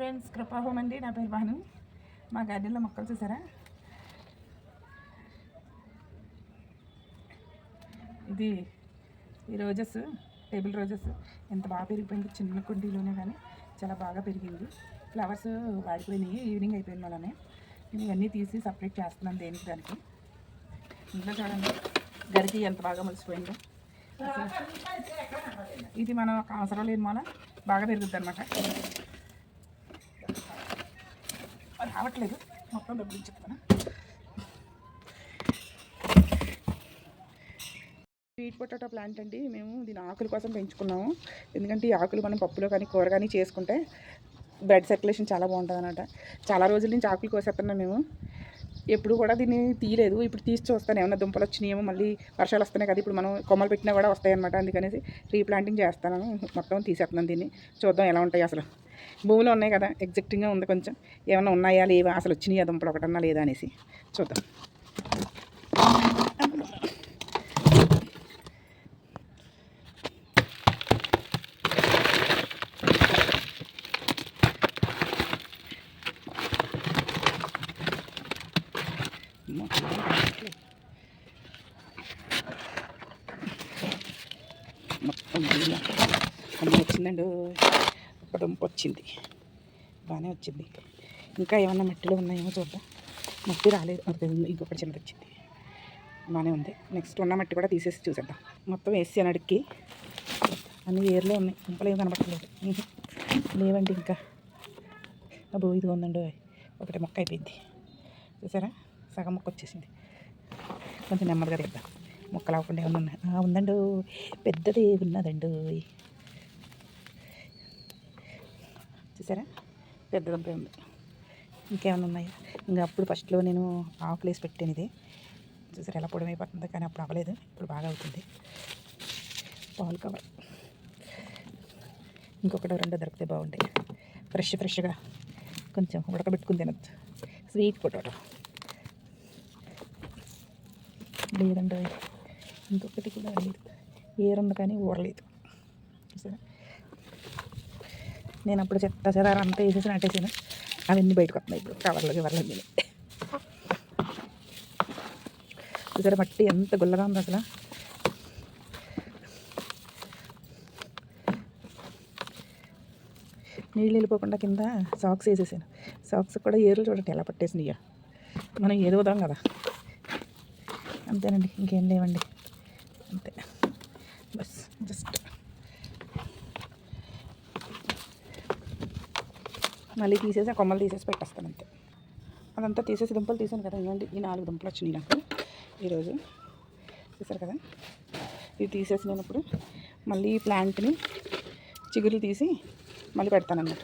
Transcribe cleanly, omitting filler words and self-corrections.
Friends, కృపా home అండి. నా పేరు భాను. మా గార్డెన్లో మొక్కలు చూసారా? ఇది ఈ రోజెస్, టేబుల్ రోజెస్ ఎంత బాగా పెరిగిపోయింది. చిన్న కుండీలోనే కానీ చాలా బాగా పెరిగింది. ఫ్లవర్స్ వాడిపోయినాయి, ఈవినింగ్ అయిపోయింది. అలానే నేను ఇవన్నీ తీసి సపరేట్ చేస్తున్నాను దేనికి దానికి. ఇంట్లో చూడండి గరికి ఎంత బాగా మలిసిపోయిందో. ఇది మనం ఒక అవసరం లేని మూల బాగా పెరుగుద్ది అనమాట. రావట్లేదు, మొత్తం డబ్బులు చెప్తాను. స్వీట్ పొటాటో ప్లాంట్ అండి. మేము దీని ఆకుల కోసం పెంచుకున్నాము. ఎందుకంటే ఈ ఆకులు మనం పప్పులో కానీ కూర కానీ చేసుకుంటే బ్లడ్ సర్క్యులేషన్ చాలా బాగుంటుంది అనమాట. చాలా రోజుల నుంచి ఆకులు కోసేస్తున్నాం మేము. ఎప్పుడు కూడా దీన్ని తీయలేదు. ఇప్పుడు తీసి చూస్తాను ఏమన్నా దుంపలు వచ్చినాయేమో. మళ్ళీ వర్షాలు వస్తున్నాయి కదా, ఇప్పుడు మనం కొమ్మలు పెట్టినా కూడా వస్తాయి అనమాట. అందుకనేసి రీప్లాంటింగ్ చేస్తాను. మొత్తం తీసేస్తున్నాను దీన్ని. చూద్దాం ఎలా ఉంటాయి. అసలు భూమిలో ఉన్నాయి కదా, ఎగ్జాక్ట్గా ఉంది. కొంచెం ఏమన్నా ఉన్నాయా లేవా, అసలు వచ్చినాయా దుంపలు ఒకటన్నా లేదా అనేసి చూద్దాం. మొత్తం అమ్మ వచ్చిందండి. ఒక దుంప వచ్చింది, బాగానే వచ్చింది. ఇంకా ఏమన్నా మట్టిలో ఉన్నాయేమో చూద్దాం. మట్టి రాలేదు, ఇంకొకటి చిన్నది వచ్చింది, బాగానే ఉంది. నెక్స్ట్ ఉన్న మట్టి కూడా తీసేసి చూసేద్దాం. మొత్తం వేసి అడిగి అన్ని ఏర్లో ఉన్నాయి. దుంపలు ఏమి కనబట్టలేదు, లేవండి ఇంకా. అబ్బో ఇది ఉందండి, ఒకటి మొక్క అయిపోయింది చూసారా, సగం మొక్క వచ్చేసింది. కొంచెం నెమ్మదిగా తెద్దాం, మొక్కలు అవ్వకుండా ఏమన్నా ఉన్నాయి. ఉందండి, పెద్దది ఉన్నదండి చూసారా, పెద్ద దుంప ఉంది. ఇంకేమైనా ఉన్నాయా? ఇంకా అప్పుడు ఫస్ట్లో నేను ఆకులు వేసి పెట్టాను. ఇది చూసారా ఎలా పొడమైపోతుంది, కానీ అప్పుడు అవ్వలేదు, ఇప్పుడు బాగా అవుతుంది. పాలు కవర్ ఇంకొకటి రెండో దొరికితే బాగుంటాయి. ఫ్రెష్గా కొంచెం ఉడకబెట్టుకుని తినచ్చు. స్వీట్ పొటాటో లేదండి, ఇంకొకటి కూడా లేదు. ఏరుంది కానీ ఊరలేదు సరే. నేను అప్పుడు చెదార అంతా వేసేసి నాటేసాను. అవన్నీ బయటకు వస్తున్నాయి ఇప్పుడు కవర్లోకి వర్లన్నీ. చూసారా మట్టి ఎంత గుల్లగా ఉంది అసలు. నీళ్ళు వెళ్ళిపోకుండా కింద సాక్స్ వేసేసాను. సాక్స్ కూడా ఏర్లు చూడండి ఎలా పట్టేసినాయో. మనం ఏదోదాం కదా, అంతేనండి, ఇంకేం లేవండి. అంతే, బస్ జస్ట్ మళ్ళీ తీసేసి ఆ కొమ్మలు తీసేసి పెట్టేస్తాను అంతే. అదంతా తీసేసి దుంపలు తీసాను కదా, ఇవ్వండి ఈ 4 దుంపలు వచ్చినాయి నాకు ఈరోజు. చూసారు కదా, ఇవి తీసేసి నేను ఇప్పుడు మళ్ళీ ఈ ప్లాంట్ని చిగురు తీసి మళ్ళీ పెడతాను అన్నమాట.